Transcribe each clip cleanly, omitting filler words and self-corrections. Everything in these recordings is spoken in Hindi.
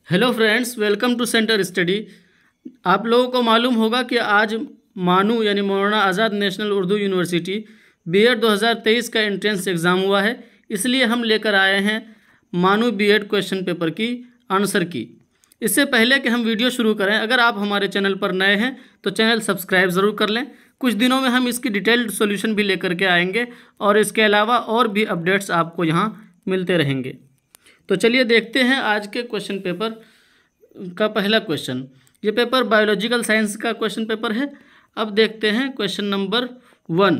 Hello friends, welcome to centre study. आप लोगों को मालूम होगा कि आज मानू यानी मौलाना आज़ाद नेशनल उर्दू यूनिवर्सिटी बीएड 2023 का एंट्रेंस एग्ज़ाम हुआ है। इसलिए हम लेकर आए हैं मानू बीएड क्वेश्चन पेपर की आंसर की। इससे पहले कि हम वीडियो शुरू करें, अगर आप हमारे चैनल पर नए हैं तो चैनल सब्सक्राइब ज़रूर कर लें। कुछ दिनों में हम इसकी डिटेल्ड सॉल्यूशन भी लेकर के आएंगे और इसके अलावा और भी अपडेट्स आपको यहाँ मिलते रहेंगे। तो चलिए देखते हैं आज के क्वेश्चन पेपर का पहला क्वेश्चन। ये पेपर बायोलॉजिकल साइंस का क्वेश्चन पेपर है। अब देखते हैं क्वेश्चन नंबर 1।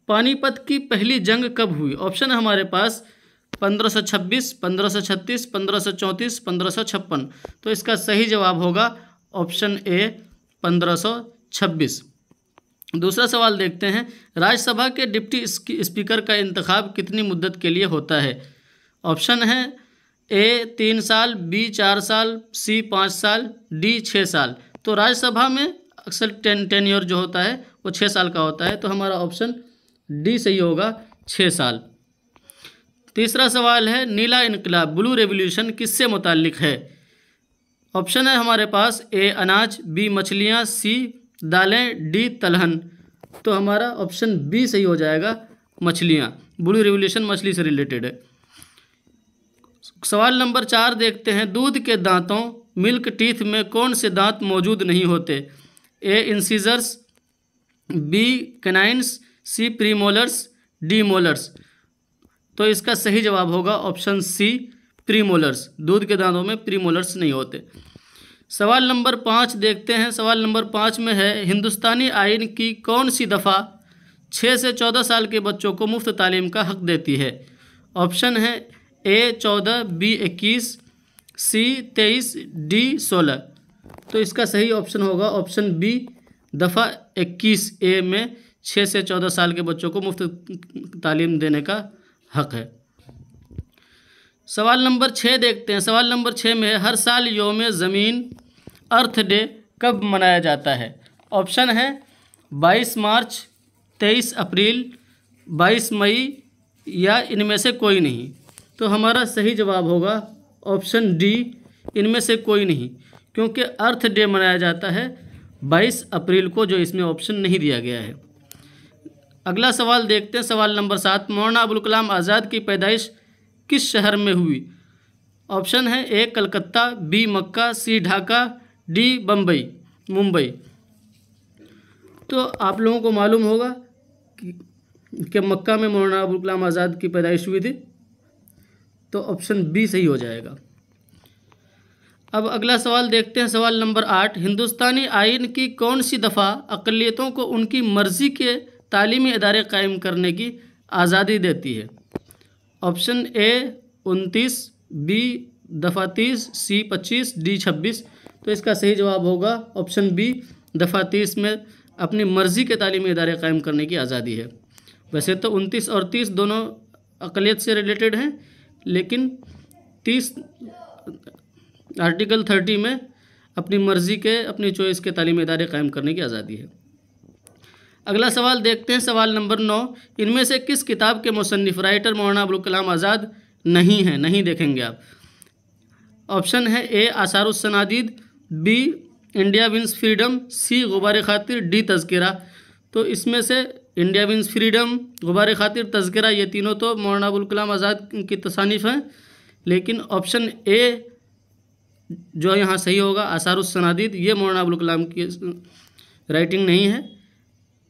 पानीपत की पहली जंग कब हुई? ऑप्शन है हमारे पास 1526, 1536, 1534, 1556। तो इसका सही जवाब होगा ऑप्शन ए 1526। दूसरा सवाल देखते हैं, राज्यसभा के डिप्टी स्पीकर का इंतखाब कितनी मुद्दत के लिए होता है? ऑप्शन है ए 3 साल, बी 4 साल, सी 5 साल, डी 6 साल। तो राज्यसभा में अक्सर टेन्योर जो होता है वो 6 साल का होता है, तो हमारा ऑप्शन डी सही होगा, 6 साल। तीसरा सवाल है, नीला इनकलाब ब्लू रेवोल्यूशन किससे मुताल्लिक है? ऑप्शन है हमारे पास ए अनाज, बी मछलियाँ, सी दालें, डी तलहन। तो हमारा ऑप्शन बी सही हो जाएगा, मछलियाँ। ब्लू रेवोल्यूशन मछली से रिलेटेड है। सवाल नंबर 4 देखते हैं, दूध के दांतों मिल्क टीथ में कौन से दांत मौजूद नहीं होते? ए इंसीजर्स, बी कैनाइन्स, सी प्रीमोलर्स, डी मोलर्स। तो इसका सही जवाब होगा ऑप्शन सी प्रीमोलर्स। दूध के दांतों में प्रीमोलर्स नहीं होते। सवाल नंबर 5 देखते हैं। सवाल नंबर 5 में है, हिंदुस्तानी आइन की कौन सी दफ़ा 6 से 14 साल के बच्चों को मुफ्त तालीम का हक देती है? ऑप्शन है ए 14, बी 21, सी 23, डी 16। तो इसका सही ऑप्शन होगा ऑप्शन बी दफ़ा 21 ए में 6 से 14 साल के बच्चों को मुफ्त तालीम देने का हक है। सवाल नंबर 6 देखते हैं। सवाल नंबर 6 में है, हर साल यौम ज़मीन अर्थ डे कब मनाया जाता है? ऑप्शन है 22 मार्च, 23 अप्रैल, 22 मई या इनमें से कोई नहीं। तो हमारा सही जवाब होगा ऑप्शन डी, इनमें से कोई नहीं, क्योंकि अर्थ डे मनाया जाता है 22 अप्रैल को, जो इसमें ऑप्शन नहीं दिया गया है। अगला सवाल देखते हैं। सवाल नंबर 7, मौलाना अबुल कलाम आज़ाद की पैदाइश किस शहर में हुई? ऑप्शन है ए कलकत्ता, बी मक्का, सी ढाका, डी मुंबई। तो आप लोगों को मालूम होगा कि मक्का में मौलाना अबुल कलाम आज़ाद की पैदाइश हुई थी, तो ऑप्शन बी सही हो जाएगा। अब अगला सवाल देखते हैं। सवाल नंबर 8, हिंदुस्तानी आइन की कौन सी दफ़ा अक़लियतों को उनकी मर्ज़ी के तालीमी इदारे कायम करने की आज़ादी देती है? ऑप्शन ए 29, बी दफ़ा 30, सी 25, डी 26। तो इसका सही जवाब होगा ऑप्शन बी दफ़ा 30 में अपनी मर्ज़ी के तालीमी इदारे कायम करने की आज़ादी है। वैसे तो 29 और 30 दोनों अक़लियत से रिलेटेड हैं, लेकिन 30 आर्टिकल 30 में अपनी मर्ज़ी के, अपनी चॉइस के तालीमी इदारे कायम करने की आज़ादी है। अगला सवाल देखते हैं। सवाल नंबर 9, इनमें से किस किताब के मुसन्निफ़ राइटर मौलाना अबुल कलाम आज़ाद नहीं हैं? नहीं देखेंगे आप। ऑप्शन है ए आसारुस सनादीद, बी इंडिया विंस फ्रीडम, सी गुबार खातिर, डी तज़किरा। तो इसमें से इंडिया विंस फ्रीडम, गुबार खातिर, तज़किरा, ये तीनों तो मौलाना अबुल कलाम आज़ाद की तसानीफ़ हैं, लेकिन ऑप्शन ए जो यहाँ सही होगा आसारुस सनादीद, ये मौलाना अबुल कलाम की राइटिंग नहीं है।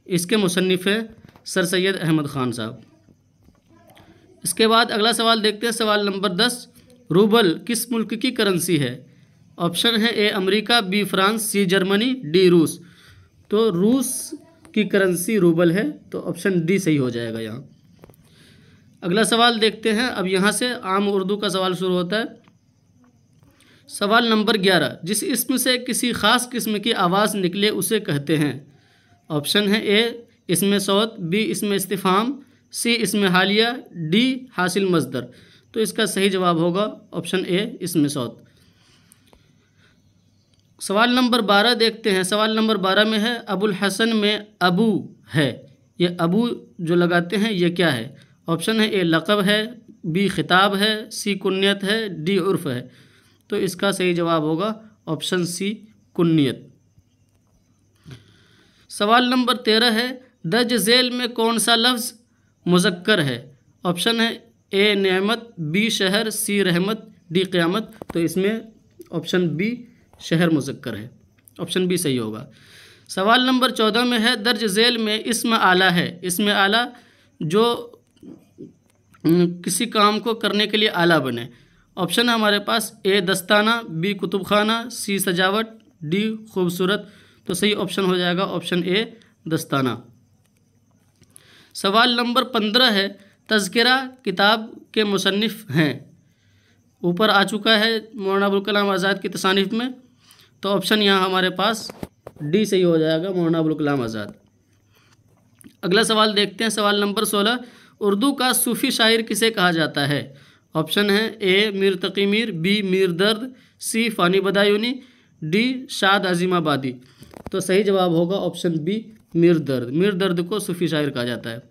इसके मुसन्निफ़ हैं सर सैयद अहमद ख़ान साहब। इसके बाद अगला सवाल देखते हैं। सवाल नंबर 10, रूबल किस मुल्क की करेंसी है? ऑप्शन है A America, B France, C Germany, D रूस। तो रूस की करेंसी रूबल है, तो ऑप्शन डी सही हो जाएगा यहाँ। अगला सवाल देखते हैं। अब यहाँ से आम उर्दू का सवाल शुरू होता है। सवाल नंबर 11, जिस इस्म से किसी ख़ास किस्म की आवाज़ निकले उसे कहते हैं? ऑप्शन है ए इसमें सौत, बी इसमें इस्तिफ़ाम, सी इसमें हालिया, डी हासिल मज़दर। तो इसका सही जवाब होगा ऑप्शन ए इसमें सौत। सवाल नंबर 12 देखते हैं। सवाल नंबर 12 में है, अबुल हसन में अबू है, ये अबू जो लगाते हैं ये क्या है? ऑप्शन है ए लक़ब है, बी खिताब है, सी कुन्यत है, डी उर्फ़ है। तो इसका सही जवाब होगा ऑप्शन सी कुन्नियत। सवाल नंबर 13 है, दर्ज झेल में कौन सा लफ्ज़ मुज़क्कर है? ऑप्शन है ए नेमत, बी शहर, सी रहमत, डी क़यामत। तो इसमें ऑप्शन बी शहर मुज़क्कर है, ऑप्शन बी सही होगा। सवाल नंबर 14 में है, दर्ज झेल में इस्म आला है। इस्म आला जो किसी काम को करने के लिए आला बने। ऑप्शन है हमारे पास ए दस्ताना, बी कुतुबखाना, सी सजावट, डी खूबसूरत। तो सही ऑप्शन हो जाएगा ऑप्शन ए दस्ताना। सवाल नंबर 15 है, तज़किरा किताब के मुसन्निफ़ हैं। ऊपर आ चुका है मौलाना अबुल कलाम आज़ाद की तसानीफ़ में, तो ऑप्शन यहाँ हमारे पास डी सही हो जाएगा, मौलाना अबुल कलाम आज़ाद। अगला सवाल देखते हैं, सवाल नंबर 16, उर्दू का सूफ़ी शायर किसे कहा जाता है? ऑप्शन है ए मीर तकी मीर, बी मीर दर्द, सी फ़ानी बदायूनी, डी शाद अज़ीमाबादी। तो सही जवाब होगा ऑप्शन बी मीर दर्द। मीर दर्द को सूफ़ी शायर कहा जाता है।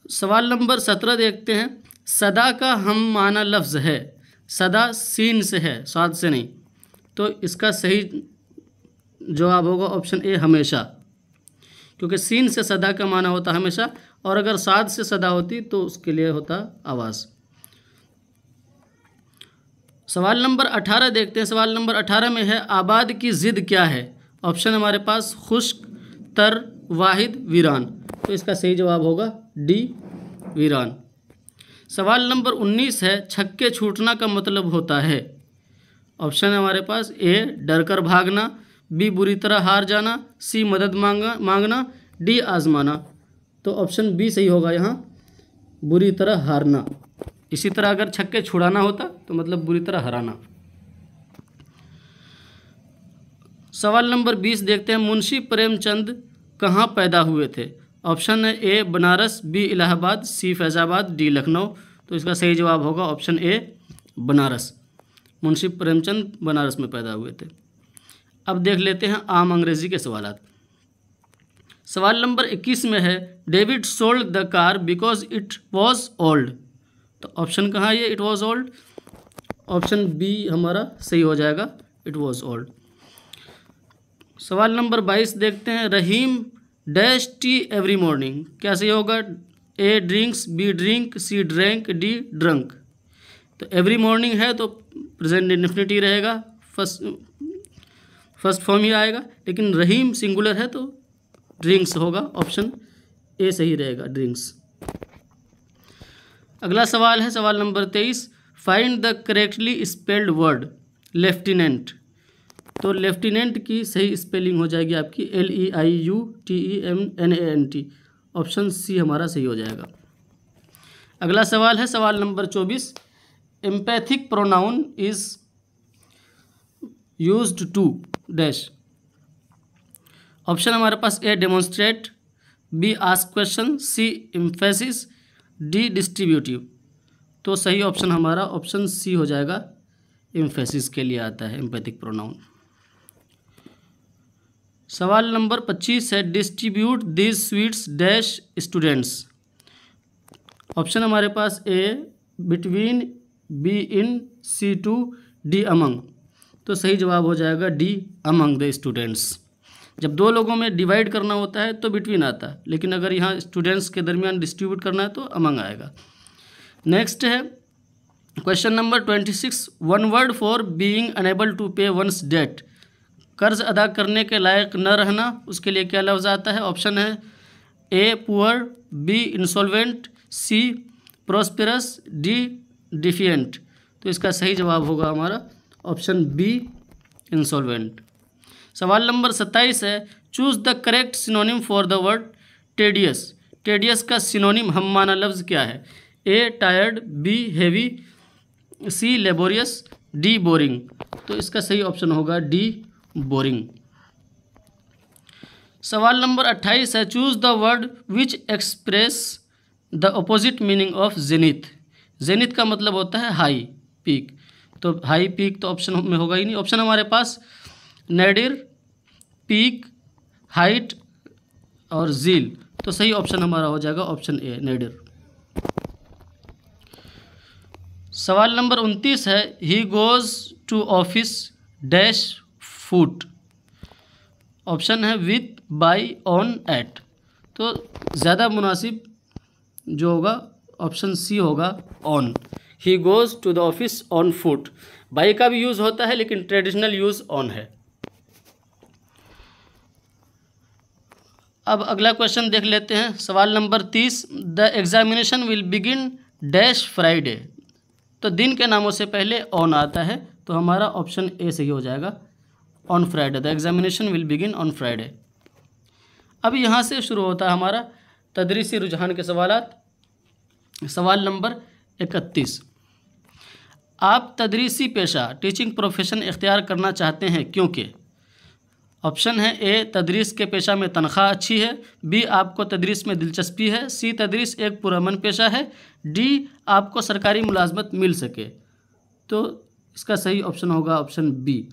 सवाल नंबर 17 देखते हैं, सदा का हम माना लफ्ज़ है। सदा सीन से है, साद से नहीं। तो इसका सही जवाब होगा ऑप्शन ए हमेशा, क्योंकि सीन से सदा का माना होता हमेशा, और अगर साद से सदा होती तो उसके लिए होता आवाज़। सवाल नंबर 18 देखते हैं। सवाल नंबर 18 में है, आबाद की ज़िद क्या है? ऑप्शन हमारे पास खुश्क, तर, वाहिद, वीरान। तो इसका सही जवाब होगा डी वीरान। सवाल नंबर 19 है, छक्के छूटना का मतलब होता है। ऑप्शन है हमारे पास ए डर कर भागना, बी बुरी तरह हार जाना, सी मदद मांगना, डी आजमाना। तो ऑप्शन बी सही होगा यहाँ, बुरी तरह हारना। इसी तरह अगर छक्के छुड़ाना होता तो मतलब बुरी तरह हराना। सवाल नंबर 20 देखते हैं, मुंशी प्रेमचंद कहाँ पैदा हुए थे? ऑप्शन है ए बनारस, बी इलाहाबाद, सी फैज़ाबाद, डी लखनऊ। तो इसका सही जवाब होगा ऑप्शन ए बनारस। मुंशी प्रेमचंद बनारस में पैदा हुए थे। अब देख लेते हैं आम अंग्रेज़ी के सवालात। सवाल नंबर 21 में है, David sold the car because it was old. तो ऑप्शन कहाँ है ये, it was old? Option B हमारा सही हो जाएगा, इट वॉज ओल्ड। सवाल नंबर 22 देखते हैं, Rahim dash tea every morning. क्या सही होगा? A drinks, B drink, C drank, D drunk. तो एवरी मॉर्निंग है तो प्रेजेंट इंडेफिनिट रहेगा, फर्स्ट फॉर्म ही आएगा, लेकिन रहीम सिंगुलर है तो ड्रिंक्स होगा, ऑप्शन ए सही रहेगा, ड्रिंक्स। अगला सवाल है सवाल number 23, find the correctly spelled word lieutenant. तो लेफ्टिनेंट की सही स्पेलिंग हो जाएगी आपकी LEIUTEMNANT। ऑप्शन सी हमारा सही हो जाएगा। अगला सवाल है सवाल नंबर 24, emphatic pronoun is used to dash. Option हमारे पास A demonstrate, B ask question, C emphasis, D distributive. तो सही ऑप्शन हमारा ऑप्शन सी हो जाएगा, एम्फेसिस के लिए आता है एम्पैथिक प्रोनाउन। सवाल नंबर 25 है, distribute this sweets dash students. Option हमारे पास A between, B in, C to, D among. तो सही जवाब हो जाएगा डी अमंग द स्टूडेंट्स। जब दो लोगों में डिवाइड करना होता है तो बिटवीन आता है, लेकिन अगर यहाँ स्टूडेंट्स के दरमियान डिस्ट्रीब्यूट करना है तो अमंग आएगा। नेक्स्ट है question number 26, one word for being unable to pay one's debt. कर्ज अदा करने के लायक न रहना, उसके लिए क्या लफ्ज़ आता है? ऑप्शन है A poor, B insolvent, C prosperous, D defiant. तो इसका सही जवाब होगा हमारा ऑप्शन बी इंसॉल्वेंट। सवाल नंबर 27 है, choose the correct synonym for the word tedious. Tedious का सिनोनिम हम माना लफ्ज़ क्या है? A tired, B heavy, C laborious, D boring. तो इसका सही ऑप्शन होगा डी बोरिंग। सवाल नंबर 28 है, choose the word which express the opposite meaning of zenith. Zenith का मतलब होता है हाई, पीक। तो हाई पीक तो ऑप्शन में होगा ही नहीं। ऑप्शन हमारे पास नेडिर, पीक, हाइट और जील। तो सही ऑप्शन हमारा हो जाएगा ऑप्शन ए नेडिर। सवाल नंबर 29 है, he goes to office dash foot. Option है विथ, बाई, ऑन, एट। तो ज़्यादा मुनासिब जो होगा ऑप्शन सी होगा, on. He goes to the office on foot. By का भी यूज़ होता है लेकिन ट्रेडिशनल यूज़ ऑन है। अब अगला क्वेश्चन देख लेते हैं। सवाल number 30, the examination will begin dash Friday. तो दिन के नामों से पहले ऑन आता है, तो हमारा ऑप्शन ए सही हो जाएगा, on Friday. The examination will begin on Friday. अब यहाँ से शुरू होता है हमारा तदरीसी रुझान के सवालात। सवाल नंबर 31, आप तदरीसी पेशा टीचिंग प्रोफेशन इख्तियार करना चाहते हैं क्योंकि। ऑप्शन है ए, तदरीस के पेशा में तनख्वाह अच्छी है, बी, आपको तदरीस में दिलचस्पी है, सी, तदरीस एक पुरअमन पेशा है, डी, आपको सरकारी मुलाजमत मिल सके। तो इसका सही ऑप्शन होगा ऑप्शन बी,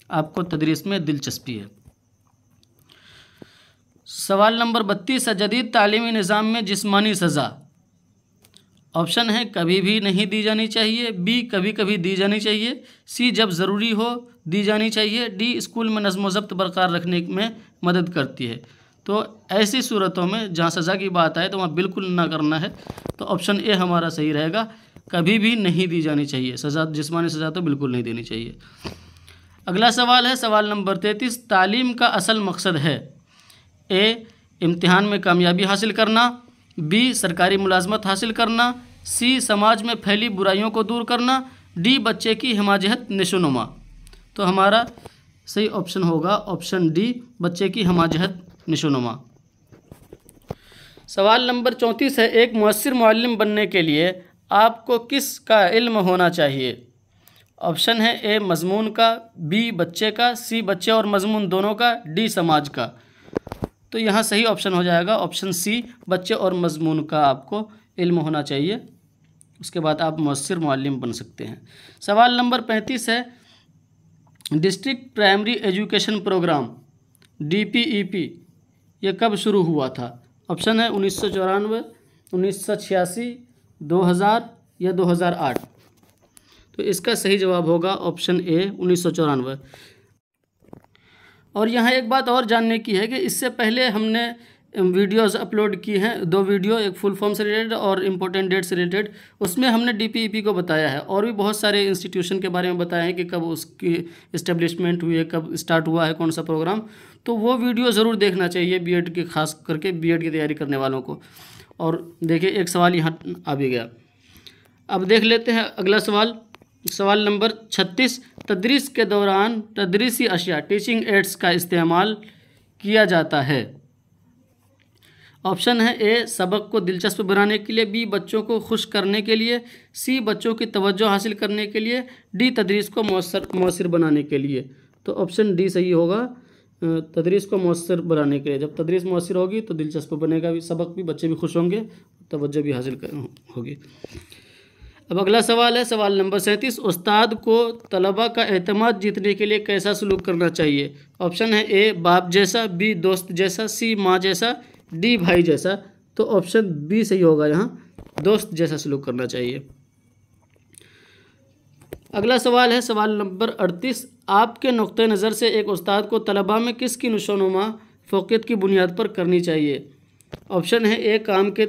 आपको तदरीस में दिलचस्पी है। सवाल नंबर 32 है, जदीद तालीमी निज़ाम में जिस्मानी सज़ा। ऑप्शन है कभी भी नहीं दी जानी चाहिए, बी, कभी कभी दी जानी चाहिए, सी, जब ज़रूरी हो दी जानी चाहिए, डी, स्कूल में नज़्म व ज़ब्त बरकरार रखने में मदद करती है। तो ऐसी सूरतों में जहाँ सज़ा की बात आए तो वहाँ बिल्कुल ना करना है। तो ऑप्शन ए हमारा सही रहेगा, कभी भी नहीं दी जानी चाहिए सज़ा, जिस्मानी सज़ा तो बिल्कुल नहीं देनी चाहिए। अगला सवाल है सवाल नंबर 33, तालीम का असल मकसद है ए, इम्तिहान में कामयाबी हासिल करना, बी, सरकारी मुलाजमत हासिल करना, सी, समाज में फैली बुराइयों को दूर करना, डी, बच्चे की हिमाजत नशोनुमा। तो हमारा सही ऑप्शन होगा ऑप्शन डी, बच्चे की हिमाजत नशोनुमा। सवाल नंबर 34 है, एक मुअस्सिर मुअल्लिम बनने के लिए आपको किस का इल्म होना चाहिए। ऑप्शन है ए, मज़मून का, बी, बच्चे का, सी, बच्चे और मज़मून दोनों का, डी, समाज का। तो यहाँ सही ऑप्शन हो जाएगा ऑप्शन सी, बच्चे और मज़मून का आपको इल्म होना चाहिए, उसके बाद आप मुअस्सिर मुअल्लिम बन सकते हैं। सवाल नंबर 35 है, district primary education programme DPEP ये कब शुरू हुआ था। ऑप्शन है 1994, 1986, 2000 या 2008। तो इसका सही जवाब होगा ऑप्शन ए, 1994। और यहाँ एक बात और जानने की है कि इससे पहले हमने वीडियोस अपलोड की हैं, 2 वीडियो, एक फुल फॉर्म से रिलेटेड और इम्पोर्टेंट डेट से रिलेटेड। उसमें हमने DPEP को बताया है और भी बहुत सारे इंस्टीट्यूशन के बारे में बताया है कि कब उसकी इस्टेब्लिशमेंट हुई है, कब स्टार्ट हुआ है, कौन सा प्रोग्राम। तो वो वीडियो ज़रूर देखना चाहिए बीएड के, खास करके बीएड की तैयारी करने वालों को। और देखिए एक सवाल यहाँ आ भी गया। अब देख लेते हैं अगला सवाल। सवाल नंबर 36, तदरीस के दौरान तदरीसी अशिया टीचिंग एड्स का इस्तेमाल किया जाता है। ऑप्शन है ए, सबक को दिलचस्प बनाने के लिए, बी, बच्चों को खुश करने के लिए, सी, बच्चों की तवज्जो हासिल करने के लिए, डी, तदरीस को मौसर बनाने के लिए। तो ऑप्शन डी सही होगा, तदरीस को मौसर बनाने के लिए। जब तदरीस मौसर होगी तो दिलचस्प बनेगा भी सबक भी, बच्चे भी खुश होंगे, तवज्जो भी हासिल होगी। अब अगला सवाल है सवाल नंबर 37, उस्ताद को तलबा का एतमाद जीतने के लिए कैसा सलूक करना चाहिए। ऑप्शन है ए, बाप जैसा, बी, दोस्त जैसा, सी, माँ जैसा, डी, भाई जैसा। तो ऑप्शन बी सही होगा, यहाँ दोस्त जैसा सलूक करना चाहिए। अगला सवाल है सवाल नंबर 38, आपके नुक्ते नज़र से एक उस्ताद को तलबा में किसकी नशोनुमा फ़ौक़ियत की बुनियाद पर करनी चाहिए। ऑप्शन है ए, काम के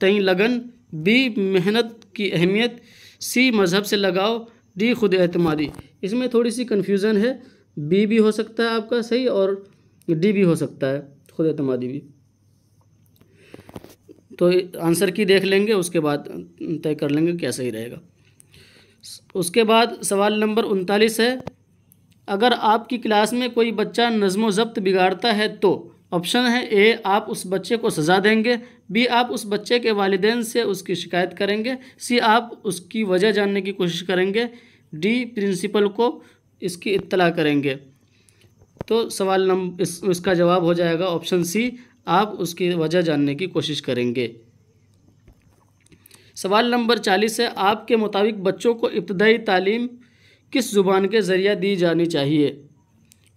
तय लगन, बी, मेहनत की अहमियत, सी, मज़हब से लगाव, डी, खुद एतमादी। इसमें थोड़ी सी कन्फ्यूज़न है, बी भी हो सकता है आपका सही और डी भी हो सकता है, खुद एतमादी भी। तो आंसर की देख लेंगे, उसके बाद तय कर लेंगे क्या सही रहेगा। उसके बाद सवाल नंबर 39 है, अगर आपकी क्लास में कोई बच्चा नज़्म व ज़ब्त बिगाड़ता है तो। ऑप्शन है ए, आप उस बच्चे को सज़ा देंगे, बी, आप उस बच्चे के वालिदैन से उसकी शिकायत करेंगे, सी, आप उसकी वजह जानने की कोशिश करेंगे, डी, प्रिंसिपल को इसकी इत्तला करेंगे। तो सवाल नंबर इसका जवाब हो जाएगा ऑप्शन सी, आप उसकी वजह जानने की कोशिश करेंगे। सवाल नंबर 40 है, आपके मुताबिक बच्चों को इब्तदाई तालीम किस ज़ुबान के ज़रिए दी जानी चाहिए।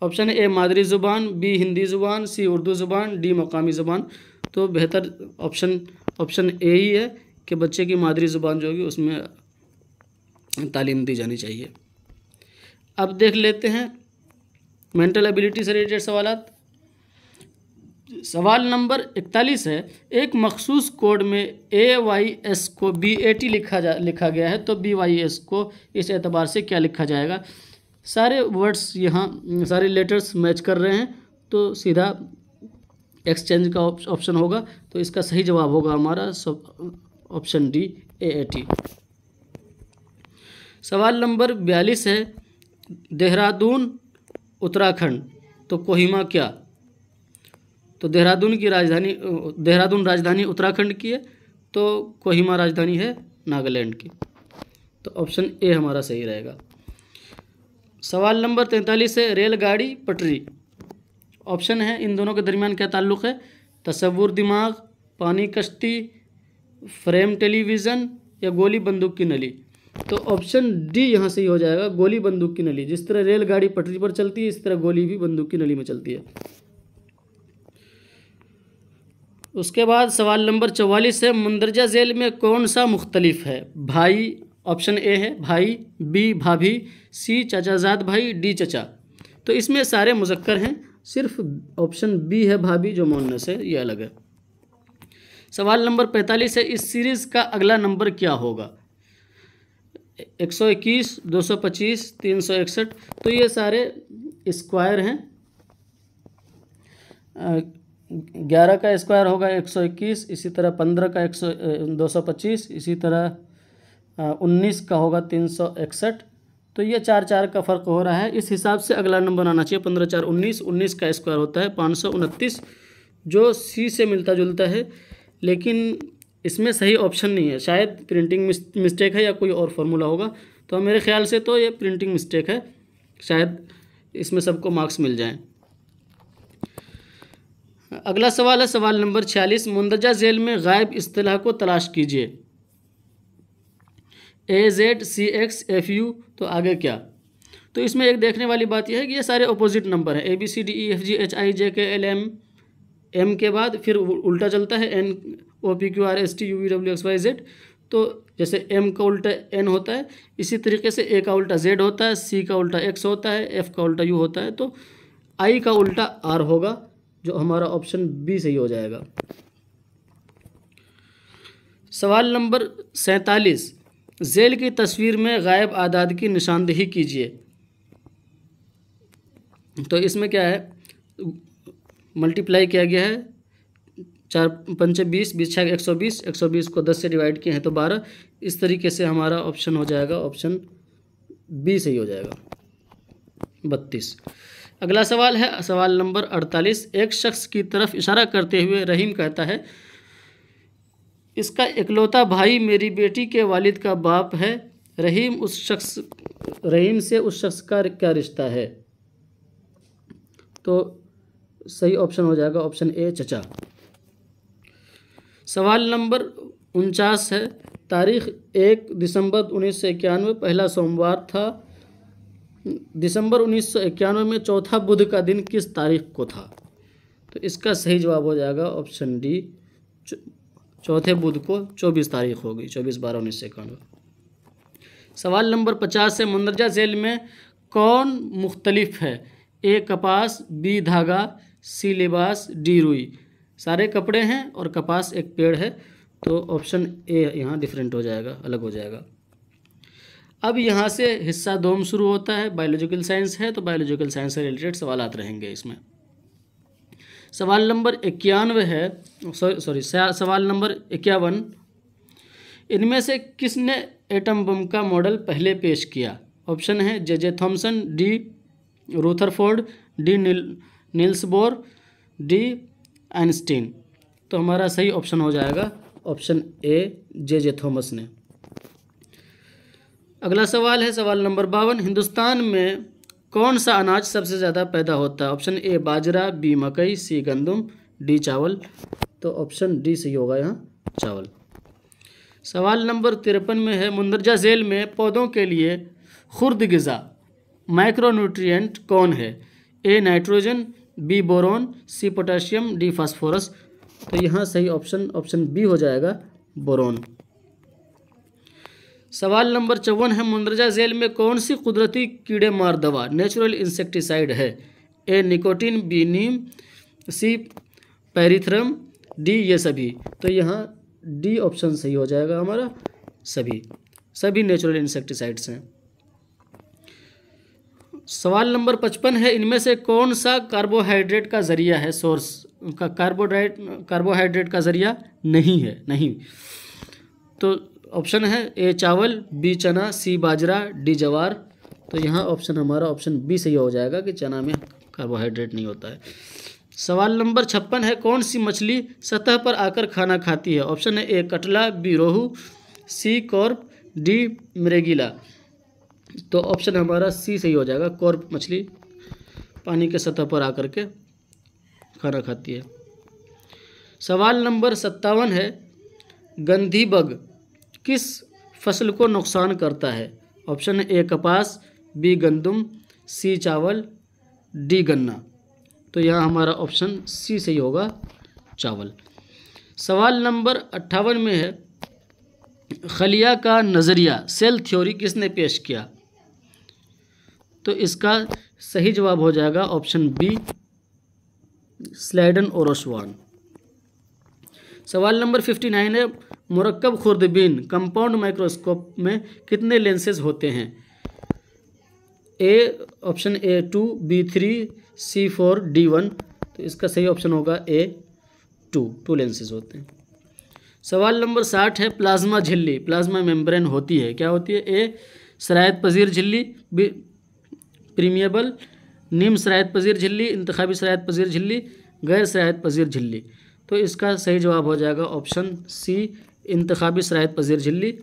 ऑप्शन ए, मादरी ज़ुबान, बी, हिंदी ज़ुबान, सी, उर्दू ज़ुबान, डी, मकामी ज़ुबान। तो बेहतर ऑप्शन ए ही है कि बच्चे की मादरी ज़ुबान जो होगी उसमें तालीम दी जानी चाहिए। अब देख लेते हैं मेंटल एबिलिटी से रिलेटेड सवालात। सवाल नंबर 41 है, एक मखसूस कोड में AYS को BAT लिखा गया है, तो BYS को इस एतबार से क्या लिखा जाएगा। सारे वर्ड्स यहाँ सारे लेटर्स मैच कर रहे हैं, तो सीधा एक्सचेंज का ऑप्शन होगा। तो इसका सही जवाब होगा हमारा ऑप्शन डी AAT। सवाल नंबर 42 है, देहरादून उत्तराखंड तो कोहिमा क्या। तो देहरादून राजधानी उत्तराखंड की है, तो कोहिमा राजधानी है नागालैंड की। तो ऑप्शन ए हमारा सही रहेगा। सवाल नंबर 43 है, रेलगाड़ी पटरी। ऑप्शन है इन दोनों के दरमियान क्या ताल्लुक़ है। तसव्वुर दिमाग, पानी कश्ती, फ्रेम टेलीविज़न या गोली बंदूक की नली। तो ऑप्शन डी यहाँ से ही हो जाएगा, गोली बंदूक की नली। जिस तरह रेलगाड़ी पटरी पर चलती है, इस तरह गोली भी बंदूक की नली में चलती है। उसके बाद सवाल नंबर 44 है, मुंदरजा झेल में कौन सा मुख्तलिफ है। भाई, ऑप्शन ए है भाई, बी भाभी, सी चाचाजाद भाई, डी चचा। तो इसमें सारे मुज़क्कर हैं, सिर्फ ऑप्शन बी है भाभी जो मुअन्नस है, ये अलग है। सवाल नंबर 45 है, इस सीरीज़ का अगला नंबर क्या होगा। 121, 225, 361। तो ये सारे स्क्वायर हैं। 11 का स्क्वायर होगा 121, इसी तरह 15 का 225, इसी तरह 19 का होगा 361। तो ये 4 का फ़र्क हो रहा है। इस हिसाब से अगला नंबर आना चाहिए 15 4 19। 19 का स्क्वायर होता है 529, जो सी से मिलता जुलता है, लेकिन इसमें सही ऑप्शन नहीं है। शायद प्रिंटिंग मिस्टेक है या कोई और फार्मूला होगा। तो मेरे ख्याल से तो ये प्रिंटिंग मिस्टेक है, शायद इसमें सबको मार्क्स मिल जाएं। अगला सवाल है सवाल नंबर 46, मुंदरजा झेल में गायब इस्तिलाह को तलाश कीजिए। AZCXFU। तो आगे क्या। तो इसमें एक देखने वाली बात यह है कि ये सारे अपोजिट नंबर हैं। ABCDEFGHIJKL M के बाद फिर उल्टा चलता है NOPQRSTUVWXYZ। तो जैसे M का उल्टा N होता है, इसी तरीके से A का उल्टा Z होता है, C का उल्टा X होता है, F का उल्टा U होता है। तो I का उल्टा R होगा, जो हमारा ऑप्शन बी सही हो जाएगा। सवाल नंबर 47, झेल की तस्वीर में गायब आदाद की निशानदेही कीजिए। तो इसमें क्या है, मल्टीप्लाई किया गया है, 4 पंचे 20, 20 छः 120, 120 को 10 से डिवाइड किए हैं तो 12। इस तरीके से हमारा ऑप्शन हो जाएगा, ऑप्शन बी सही हो जाएगा 32। अगला सवाल है सवाल नंबर 48, एक शख्स की तरफ इशारा करते हुए रहीम कहता है, इसका इकलौता भाई मेरी बेटी के वालिद का बाप है। रहीम से उस शख्स का क्या रिश्ता है। तो सही ऑप्शन हो जाएगा ऑप्शन ए चचा। सवाल नंबर 49 है, तारीख 1 दिसंबर 1991 पहला सोमवार था। दिसंबर 1991 में चौथा बुध का दिन किस तारीख को था। तो इसका सही जवाब हो जाएगा ऑप्शन डी, चौथे बुध को 24 तारीख होगी, 24/12/1991। सवाल नंबर 50 है, मुंदरजा झेल में कौन मुख्तलिफ है। ए कपास, बी धागा, सी लिबास, डी रुई। सारे कपड़े हैं और कपास एक पेड़ है, तो ऑप्शन ए यहाँ डिफरेंट हो जाएगा, अलग हो जाएगा। अब यहाँ से हिस्सा 2 में शुरू होता है, बायोलॉजिकल साइंस है, तो बायोलॉजिकल साइंस से रिलेटेड सवाल रहेंगे इसमें। सवाल नंबर 51 है, सवाल नंबर 51, इनमें से किसने एटम बम का मॉडल पहले पेश किया। ऑप्शन है J Thomson, D Rutherford, D Niels Bohr, D Einstein. तो हमारा सही ऑप्शन हो जाएगा ऑप्शन ए जे थॉमस ने। अगला सवाल है सवाल नंबर 52, हिंदुस्तान में कौन सा अनाज सबसे ज़्यादा पैदा होता है। ऑप्शन ए बाजरा, बी मकई, सी गंदम, डी चावल। तो ऑप्शन डी सही होगा यहाँ चावल। सवाल नंबर 53 में है, मुंदरजा झेल में पौधों के लिए खुर्द ग़िज़ा माइक्रोन्यूट्रिएंट कौन है। A nitrogen, B boron, C potassium, D phosphorus. तो यहाँ सही ऑप्शन बी हो जाएगा बोरोन। सवाल नंबर 54 है, मंदरजा झील में कौन सी कुदरती कीड़े मार दवा नेचुरल इंसेक्टिसाइड है? ए निकोटीन, बी नीम, सी पैरिथ्रम, डी ये सभी। तो यहाँ डी ऑप्शन सही हो जाएगा हमारा, सभी नेचुरल इंसेक्टिसाइड्स हैं। सवाल नंबर 55 है, इनमें से कौन सा कार्बोहाइड्रेट का ज़रिया है? सोर्स का कार्बोहाइड्रेट का ज़रिया नहीं। तो ऑप्शन है ए चावल, बी चना, सी बाजरा, डी जवार। तो यहाँ ऑप्शन हमारा ऑप्शन बी सही हो जाएगा कि चना में कार्बोहाइड्रेट नहीं होता है। सवाल नंबर 56 है, कौन सी मछली सतह पर आकर खाना खाती है? ऑप्शन है ए कटला, बी रोहू, सी कॉर्प, डी मृगीला। तो ऑप्शन हमारा सी सही हो जाएगा, कॉर्प मछली पानी के सतह पर आकर के खाना खाती है। सवाल नंबर 57 है, गंधी बग किस फसल को नुकसान करता है? ऑप्शन ए कपास, बी गंदम, सी चावल, डी गन्ना। तो यहाँ हमारा ऑप्शन सी सही होगा, चावल। सवाल नंबर 58 में है, खलिया का नज़रिया सेल थ्योरी किसने पेश किया? तो इसका सही जवाब हो जाएगा ऑप्शन बी, स्लाइडन और ओसवान। सवाल नंबर 59 है, मुरक्कब खुर्दबीन कंपाउंड माइक्रोस्कोप में कितने लेंसेज होते हैं? A option A 2, B 3, C 4, D 1। तो इसका सही ऑप्शन होगा ए 2 लेंसेज होते हैं। सवाल नंबर 60 है, प्लाज्मा झिल्ली प्लाज्मा मेम्ब्रेन होती है, क्या होती है? ए सरायत पजीर झिल्ली, बी प्रीमिएबल, निम्न सरायत पजीर झिल्ली, इंतखाबी सरायत पजीर झिल्ली, गैर सरायत पजीर झिल्ली। तो इसका सही जवाब हो जाएगा ऑप्शन सी, इंतखाबी सरायत पजीर झिल्ली,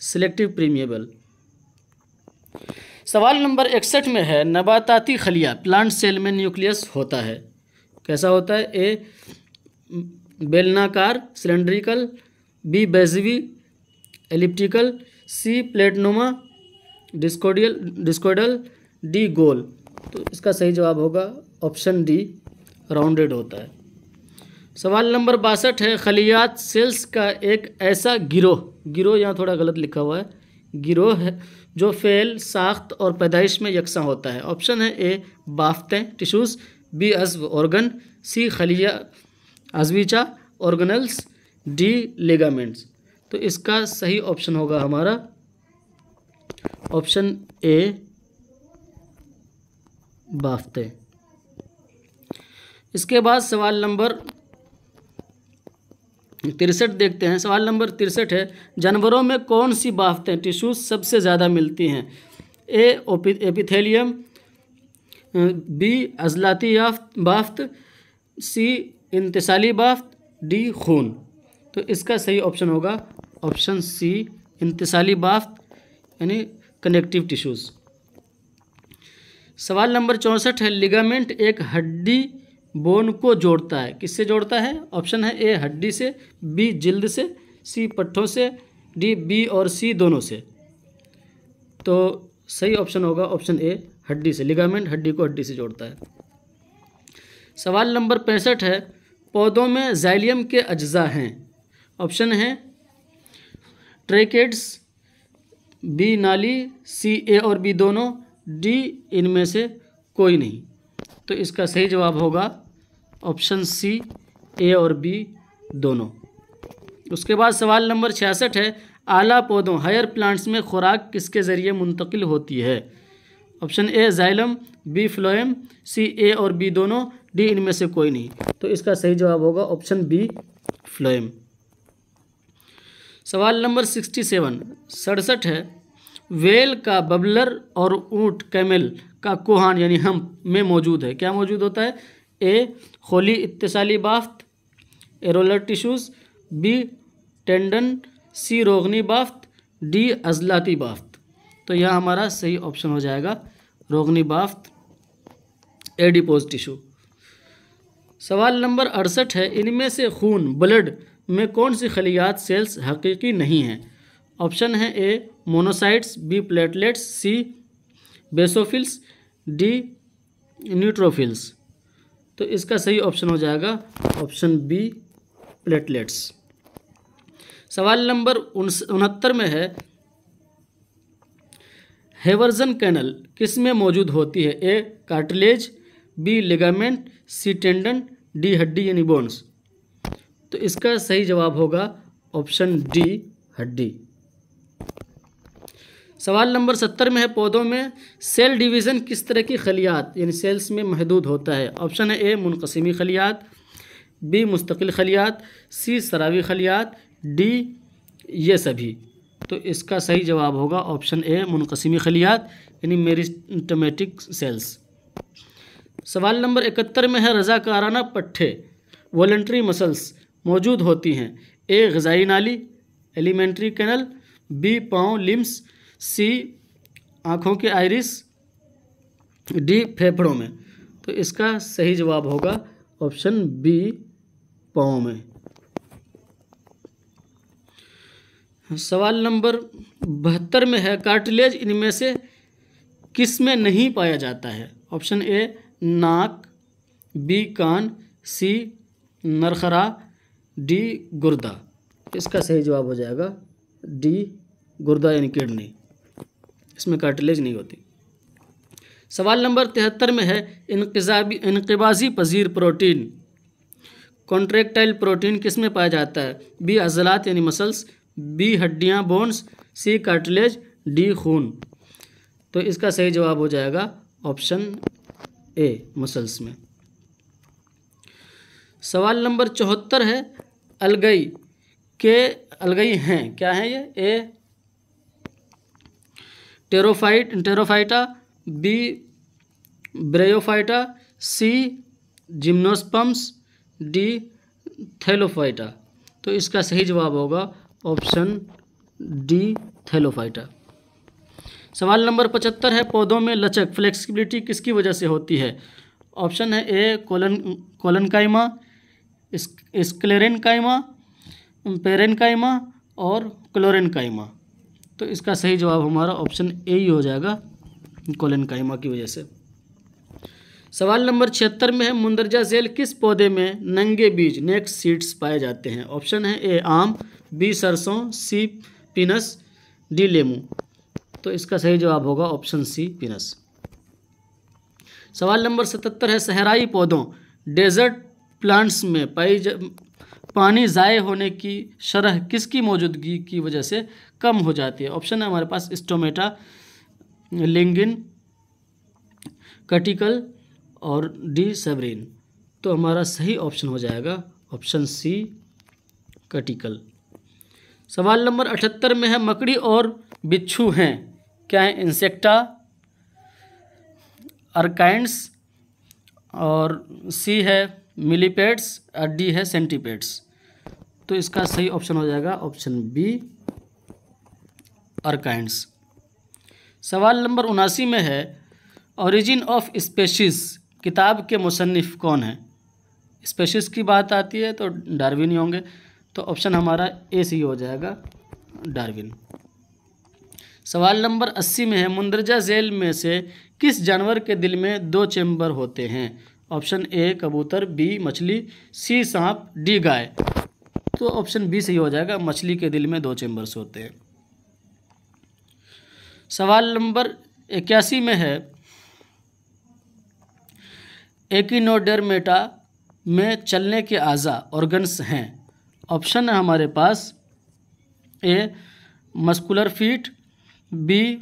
सिलेक्टिव प्रीमिएबल। सवाल नंबर 61 में है, नबाताती खलिया प्लांट सेल में न्यूक्लियस होता है, कैसा होता है? ए बेलनाकार सिलेंड्रिकल, बी बेजवी एलिप्टिकल, सी प्लेटनुमा डिस्कोइडल, डी गोल। तो इसका सही जवाब होगा ऑप्शन डी, राउंडेड होता है। सवाल नंबर 62 है, खलियात सेल्स का एक ऐसा गिरोह यहाँ थोड़ा गलत लिखा हुआ है, गिरोह है जो फेल, साख्त और पैदाइश में यकसां होता है। ऑप्शन है ए बाफ्तें टिश्यूज़, बी अज़्व ऑर्गन, सी खलिया अज़वीचा ऑर्गेनल्स, डी लिगामेंट्स। तो इसका सही ऑप्शन होगा हमारा ऑप्शन ए बाफ्तें। इसके बाद सवाल नंबर 63 देखते हैं। सवाल नंबर 63 है, जानवरों में कौन सी बाफ्तें टिश्यूज सबसे ज़्यादा मिलती हैं? ए एपिथेलियम, बी अजलाती बाफ्त, सी इंतिसाली बाफ्त, डी खून। तो इसका सही ऑप्शन होगा ऑप्शन सी, इंतिसाली बाफ्त यानी कनेक्टिव टिश्यूज़। सवाल नंबर 64 है, लिगामेंट एक हड्डी बोन को जोड़ता है, किससे जोड़ता है? ऑप्शन है ए हड्डी से, बी जिल्द से, सी पट्ठों से, डी बी और सी दोनों से। तो सही ऑप्शन होगा ऑप्शन ए, हड्डी से। लिगामेंट हड्डी को हड्डी से जोड़ता है। सवाल नंबर 65 है, पौधों में जाइलियम के अज्जा हैं। ऑप्शन है ट्रैकेड्स, बी नाली, सी ए और बी दोनों, डी इनमें से कोई नहीं। तो इसका सही जवाब होगा ऑप्शन सी, ए और बी दोनों। उसके बाद सवाल नंबर 66 है, आला पौधों हायर प्लांट्स में खुराक किसके ज़रिए मुंतकिल होती है? Option A xylem, B phloem, C A और बी दोनों, डी इनमें से कोई नहीं। तो इसका सही जवाब होगा ऑप्शन बी फ्लोएम। सवाल नंबर 67 है, वेल का बबलर और ऊँट कैमल का कोहान यानी हम्प में मौजूद है, क्या मौजूद होता है? ए खोली इत्तिसाली बाफ्त एरोलर टिश्यूज़, बी टेंडन, सी रोगनी बाफ्त, डी अजलाती बाफ्त। तो यह हमारा सही ऑप्शन हो जाएगा रोगनी बाफ्त, एडिपोज टिश्यू। सवाल नंबर 68 है, इनमें से खून ब्लड में कौन सी खलियात सेल्स हकीकी नहीं हैं? ऑप्शन है ए मोनोसाइट्स, बी प्लेटलेट्स, सी बेसोफिल्स, डी न्यूट्रोफिल्स। तो इसका सही ऑप्शन हो जाएगा ऑप्शन बी प्लेटलेट्स। सवाल नंबर 69 में है, हेवर्जन कैनल किस में मौजूद होती है? ए कार्टिलेज, बी लिगामेंट, सी टेंडन, डी हड्डी यानी बोन्स। तो इसका सही जवाब होगा ऑप्शन डी हड्डी। सवाल नंबर 70 में है, पौधों में सेल डिवीज़न किस तरह की खलियात यानी सेल्स में महदूद होता है? ऑप्शन है ए मुनक़सिमी खलियात, बी मुस्तकिल खलियात, सी सरावी खलियात, डी ये सभी। तो इसका सही जवाब होगा ऑप्शन ए मुनक़सिमी खलियात यानी मेरिस्टेमेटिक सेल्स। सवाल नंबर 71 में है, रज़ाकाराना पट्ठे वॉलंटरी मसल्स मौजूद होती हैं? ए ग़िज़ाई नाली, एलिमेंट्री कैनल, बी पाँव लिम्स, सी आँखों के आइरिस, डी फेफड़ों में। तो इसका सही जवाब होगा ऑप्शन बी पाँव में। सवाल नंबर 72 में है, कार्टिलेज इनमें से किस में नहीं पाया जाता है? ऑप्शन ए नाक, बी कान, सी नरखरा, डी गुर्दा। इसका सही जवाब हो जाएगा डी गुर्दा यानी किडनी, इसमें कार्टिलेज नहीं होती। सवाल नंबर 73 में है, इनक़िबाज़ी पज़ीर प्रोटीन कॉन्ट्रैक्टाइल प्रोटीन किस में पाया जाता है? बी अज़लात यानी मसल्स, बी हड्डियाँ बोन्स, सी कार्टिलेज, डी खून। तो इसका सही जवाब हो जाएगा ऑप्शन ए मसल्स में। सवाल नंबर 74 है, अलगई हैं क्या है ये? ए टेरोफाइटा, बी ब्रेयोफाइटा, सी जिम्नोस्पर्म्स, डी थैलोफाइटा। तो इसका सही जवाब होगा ऑप्शन डी थैलोफाइटा। सवाल नंबर 75 है, पौधों में लचक फ्लेक्सिबिलिटी किसकी वजह से होती है? ऑप्शन है ए कोलनकाइमा, स्क्लेरेनकाइमा, पेरेनकाइमा और क्लोरेनकाइमा। तो इसका सही जवाब हमारा ऑप्शन ए ही हो जाएगा, कोलनकाइमा की वजह से। सवाल नंबर 76 में है, मुंदरजा झेल किस पौधे में नंगे बीज नेक्ड सीड्स पाए जाते हैं? ऑप्शन है ए आम, बी सरसों, सी पीनस, डी लेमू। तो इसका सही जवाब होगा ऑप्शन सी पीनस। सवाल नंबर 77 है, सहराई पौधों डेजर्ट प्लांट्स में पानी ज़ाय होने की शरह किसकी मौजूदगी की वजह से कम हो जाती है? ऑप्शन है हमारे पास स्टोमेटा, लिंगिन, कटिकल और डी सेवरिन। तो हमारा सही ऑप्शन हो जाएगा ऑप्शन सी कटिकल। सवाल नंबर 78 में है, मकड़ी और बिच्छू हैं क्या है? इंसेक्टा, अर्काइंड्स और सी है मिलीपेड्स और डी है सेंटीपेड्स। तो इसका सही ऑप्शन हो जाएगा ऑप्शन बी अर्काइंड्स। सवाल नंबर 79 में है, ओरिजिन ऑफ स्पेशीज़ किताब के मुसन्निफ़ कौन है? स्पेशीज़ की बात आती है तो डार्विन ही होंगे। तो ऑप्शन हमारा ए सी हो जाएगा डार्विन। सवाल नंबर 80 में है, मुंदरजा झेल में से किस जानवर के दिल में 2 चैम्बर होते हैं? ऑप्शन ए कबूतर, बी मछली, सी सांप, डी गाय। तो ऑप्शन बी सही हो जाएगा, मछली के दिल में 2 चैम्बर्स होते हैं। सवाल नंबर 81 में है, एकिनोडर्मेटा में चलने के आज़ा ऑर्गन्स हैं? ऑप्शन है हमारे पास ए मस्कुलर फीट, बी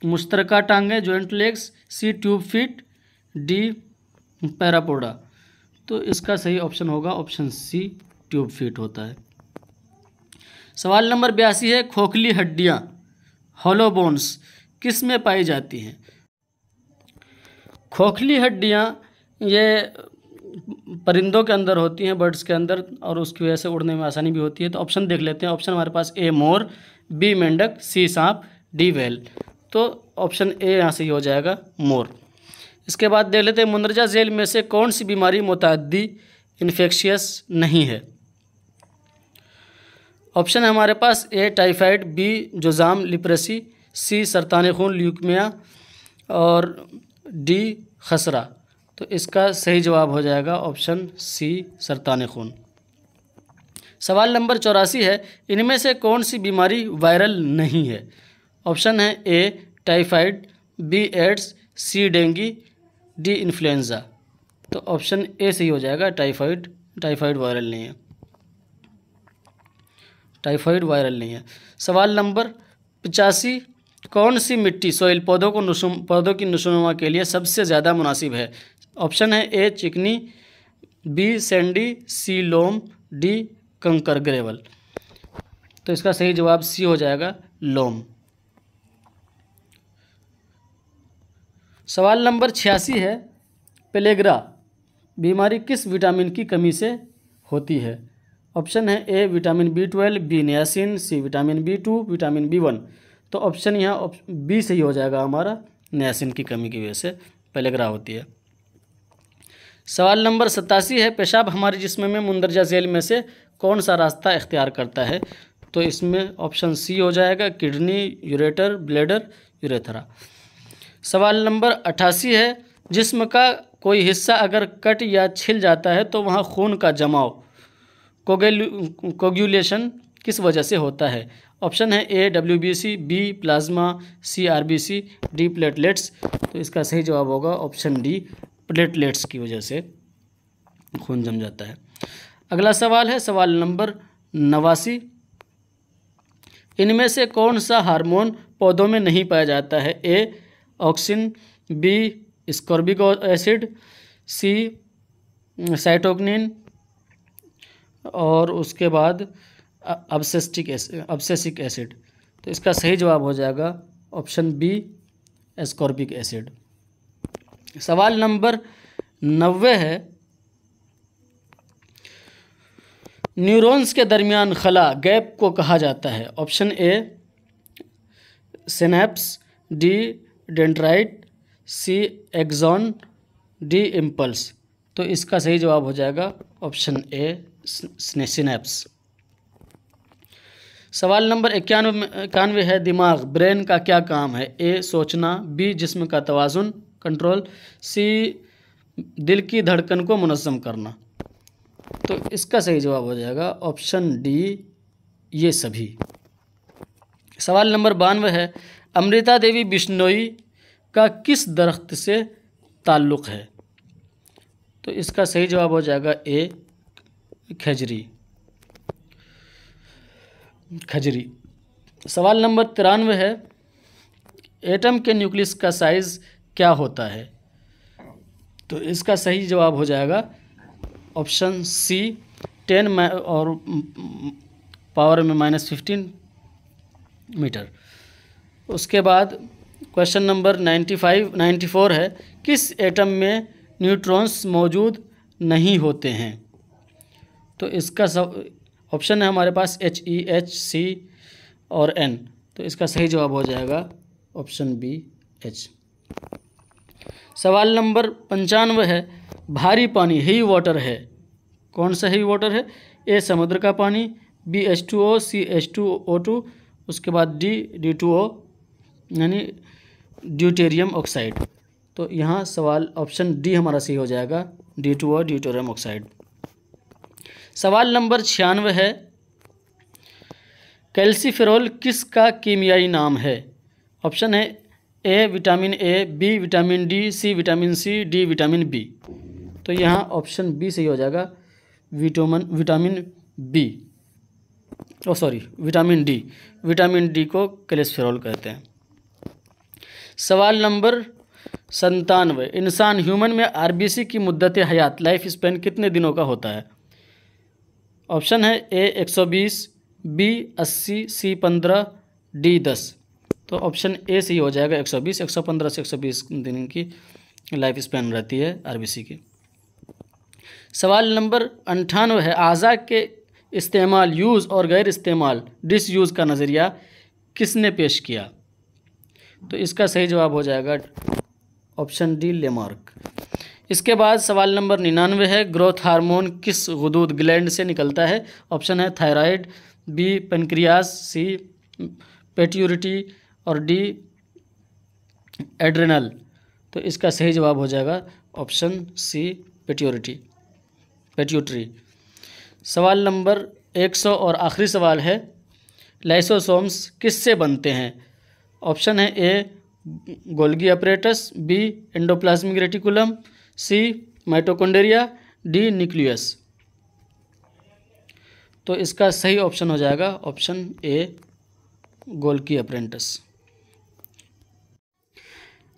मुश्तरका टांगें जॉइंट लेग्स, सी ट्यूब फीट, डी पैरापोडा। तो इसका सही ऑप्शन होगा ऑप्शन सी ट्यूब फीट होता है। सवाल नंबर 82 है, खोखली हड्डियाँ हॉलो बोन्स किस में पाई जाती हैं? खोखली हड्डियाँ ये परिंदों के अंदर होती हैं, बर्ड्स के अंदर, और उसकी वजह से उड़ने में आसानी भी होती है। तो ऑप्शन देख लेते हैं। ऑप्शन हमारे पास ए मोर, बी मेंढक, सी सांप, डी व्हेल। तो ऑप्शन ए यहाँ से ही हो जाएगा मोर। इसके बाद देख लेते हैं, मुंदरजा झेल में से कौन सी बीमारी मुतअद्दी इन्फेक्शियस नहीं है? ऑप्शन है हमारे पास ए टाइफाइड, बी जुज़ाम लिप्रेसी, सी सरतान खून ल्यूकेमिया और डी खसरा। तो इसका सही जवाब हो जाएगा ऑप्शन सी सरतान खून। सवाल नंबर 84 है, इनमें से कौन सी बीमारी वायरल नहीं है? ऑप्शन है ए टाइफाइड, बी एड्स, सी डेंगू, डी इन्फ्लुएंजा। तो ऑप्शन ए सही हो जाएगा, टाइफाइड। टाइफाइड वायरल नहीं है, टाइफाइड वायरल नहीं है। सवाल नंबर 85, कौन सी मिट्टी सॉइल पौधों की नशोनुमा के लिए सबसे ज़्यादा मुनासिब है? ऑप्शन है ए चिकनी, बी सैंडी, सी लोम, डी कंकर ग्रेवल। तो इसका सही जवाब सी हो जाएगा, लोम। सवाल नंबर 86 है, पेलेग्रा बीमारी किस विटामिन की कमी से होती है? ऑप्शन है A vitamin B12, B niacin, C vitamin B2, vitamin B1। तो ऑप्शन यहाँ बी सही हो जाएगा हमारा, नियासिन की कमी की वजह से पेलेग्रा होती है। सवाल नंबर 87 है, पेशाब हमारे जिस्म में मुंदरजा झैल में से कौन सा रास्ता इख्तियार करता है? तो इसमें ऑप्शन सी हो जाएगा, किडनी, यूरेटर, ब्लैडर, यूरेथ्रा। सवाल नंबर 88 है, जिस्म का कोई हिस्सा अगर कट या छिल जाता है तो वहाँ खून का जमाव कोगुलेशन किस वजह से होता है? ऑप्शन है ए WBC, बी प्लाज्मा, सी RBC, डी प्लेटलेट्स। तो इसका सही जवाब होगा ऑप्शन डी, प्लेटलेट्स की वजह से खून जम जाता है। अगला सवाल है सवाल नंबर 89, इनमें से कौन सा हार्मोन पौधों में नहीं पाया जाता है? ए ऑक्सिन, बी स्कॉर्बिक एसिड, सी साइटोकिनिन, और उसके बाद अब्सेसिक एसिड। तो इसका सही जवाब हो जाएगा ऑप्शन बी, एस्कॉर्बिक एसिड। सवाल नंबर 90 है, न्यूरॉन्स के दरमियान खला गैप को कहा जाता है? Option A synapse, D dendrite, C axon, D impulse. तो इसका सही जवाब हो जाएगा ऑप्शन ए, सिनैप्स। सवाल नंबर 91 है, दिमाग ब्रेन का क्या काम है? ए सोचना, बी जिस्म का तवाज़ुन कंट्रोल, सी दिल की धड़कन को मुनज़्ज़म करना। तो इसका सही जवाब हो जाएगा ऑप्शन डी, ये सभी। सवाल नंबर 92 है, अमृता देवी बिश्नोई का किस दरख्त से ताल्लुक़ है? तो इसका सही जवाब हो जाएगा ए, खजरी। सवाल नंबर 93 है, एटम के न्यूक्लियस का साइज़ क्या होता है? तो इसका सही जवाब हो जाएगा ऑप्शन सी, 10 और पावर में -15 मीटर। उसके बाद क्वेश्चन नंबर 94 है, किस एटम में न्यूट्रॉन्स मौजूद नहीं होते हैं? तो इसका ऑप्शन है हमारे पास HE, HC और N। तो इसका सही जवाब हो जाएगा ऑप्शन बी, H। सवाल नंबर 95 है, भारी पानी हेवी वाटर है, कौन सा हेवी वाटर है? ए समुद्र का पानी, बी H2O, सी H2O2, उसके बाद डी D2O यानी ड्यूटेरियम ऑक्साइड। तो यहाँ सवाल ऑप्शन डी हमारा सही हो जाएगा, D2O ड्यूटेरियम ऑक्साइड। सवाल नंबर 96 है, कैल्सीफेरॉल किसका कीमियाई नाम है? ऑप्शन है A vitamin A, B vitamin D, C vitamin C, D vitamin B. तो यहाँ ऑप्शन बी सही हो जाएगा, vitamin B, vitamin D. Vitamin D को कैल्सीफेरॉल कहते हैं। सवाल नंबर 97, इंसान ह्यूमन में RBC की मुद्दत हयात लाइफ स्पैन कितने दिनों का होता है? ऑप्शन है ए 120, बी 80, सी 15, डी 10। तो ऑप्शन ए सही हो जाएगा 120, 115 से 120 दिन की लाइफ स्पैन रहती है RBC की। सवाल नंबर 98 है, आज़ा के इस्तेमाल, यूज़ और गैर इस्तेमाल, डिसयूज़ का नज़रिया किसने पेश किया? तो इसका सही जवाब हो जाएगा ऑप्शन डी, लेमार्क। इसके बाद सवाल नंबर 99 है, ग्रोथ हार्मोन किस गुदूद ग्लैंड से निकलता है? ऑप्शन है थायराइड, बी पेनक्रियास, सी पेट्यूरिटी और डी एड्रेनल। तो इसका सही जवाब हो जाएगा ऑप्शन सी, पेट्यूटरी। सवाल नंबर 100 और आखिरी सवाल है, लाइसोसोम्स किससे बनते हैं? ऑप्शन है A Golgi apparatus, B endoplasmic reticulum, C mitochondria, D nucleus. तो इसका सही ऑप्शन हो जाएगा ऑप्शन ए गोल्गी अपरेटस।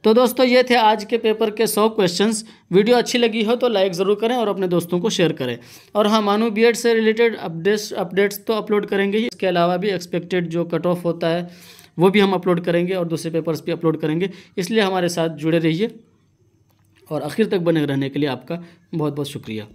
तो दोस्तों ये थे आज के पेपर के 100 क्वेश्चंस। वीडियो अच्छी लगी हो तो लाइक ज़रूर करें और अपने दोस्तों को शेयर करें। और हाँ, मानू बीएड से रिलेटेड अपडेट्स तो अपलोड करेंगे ही, इसके अलावा भी एक्सपेक्टेड जो कट ऑफ होता है वो भी हम अपलोड करेंगे और दूसरे पेपर्स भी अपलोड करेंगे। इसलिए हमारे साथ जुड़े रहिए और आखिर तक बने रहने के लिए आपका बहुत बहुत शुक्रिया।